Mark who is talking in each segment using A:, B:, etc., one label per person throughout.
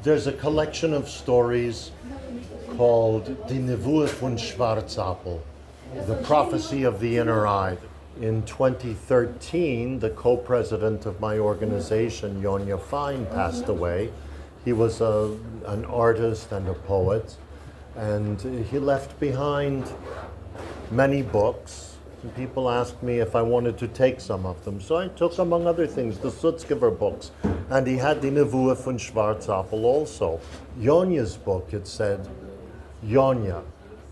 A: There's a collection of stories called Die Nevuah von Schwarzapfel, The Prophecy of the Inner Eye. In 2013, the co-president of my organization, Yonya Fine, passed away. He was an artist and a poet, and he left behind many books. And people asked me if I wanted to take some of them. So I took, among other things, the Sutzkever books, and he had the Nevuah von Schwarzapfel also. Yonya's book, it said, Yonya,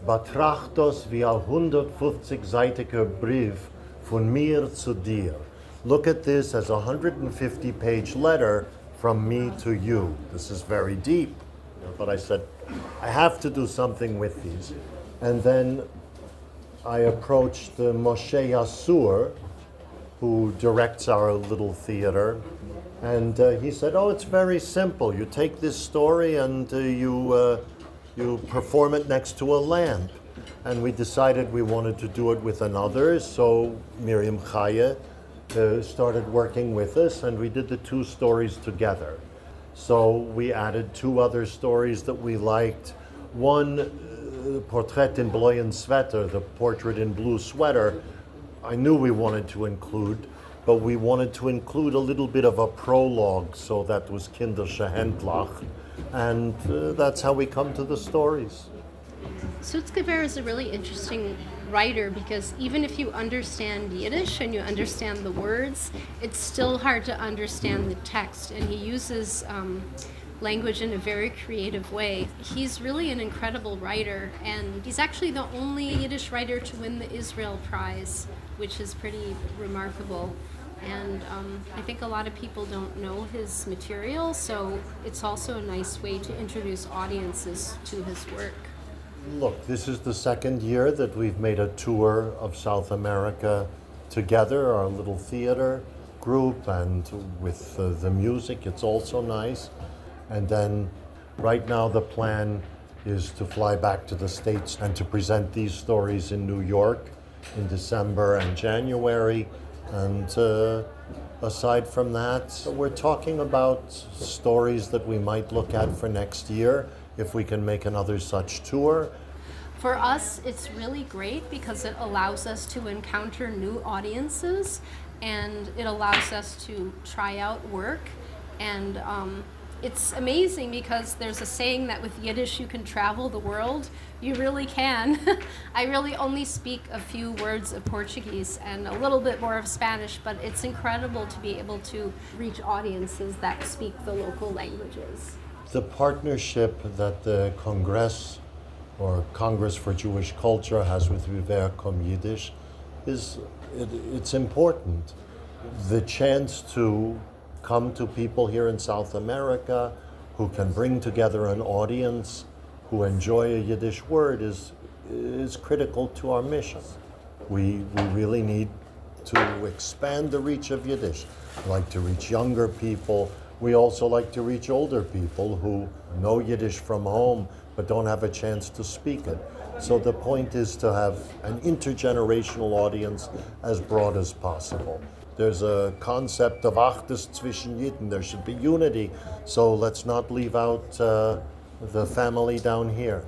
A: betrachtos wie a 150-seitiger Brief von mir zu dir. Look at this as a 150-page letter from me to you. This is very deep. But I said, I have to do something with these. And then I approached Moshe Yasur, who directs our little theater, and he said, oh, it's very simple. You take this story and you perform it next to a lamp. And we decided we wanted to do it with another, so Miryem-Khaye started working with us, and we did the two stories together. So we added two other stories that we liked. One, Portrait in Blue Sweater, the portrait in blue sweater, I knew we wanted to include, but we wanted to include a little bit of a prologue, so that was Kindersche Händlach, and that's how we come to the stories.
B: Sutzkever is a really interesting writer because even if you understand Yiddish and you understand the words, it's still hard to understand the text, and he uses language in a very creative way. He's really an incredible writer, and he's actually the only Yiddish writer to win the Israel Prize, which is pretty remarkable. And I think a lot of people don't know his material, so it's also a nice way to introduce audiences to his work.
A: Look, this is the second year that we've made a tour of South America together, our little theater group, and with the music, it's also nice. And then right now the plan is to fly back to the States and to present these stories in New York in December and January. And aside from that, we're talking about stories that we might look at for next year, if we can make another such tour.
B: For us, it's really great because it allows us to encounter new audiences, and it allows us to try out work. And it's amazing because there's a saying that with Yiddish you can travel the world. You really can. I really only speak a few words of Portuguese and a little bit more of Spanish, but it's incredible to be able to reach audiences that speak the local languages.
A: The partnership that the Congress or Congress for Jewish Culture has with Viver Yiddish it's important. The chance to come to people here in South America who can bring together an audience who enjoy a Yiddish word is critical to our mission. We really need to expand the reach of Yiddish. We like to reach younger people. We also like to reach older people who know Yiddish from home but don't have a chance to speak it. So the point is to have an intergenerational audience as broad as possible. There's a concept of Achtes zwischen Yidden. There should be unity, so let's not leave out the family down here.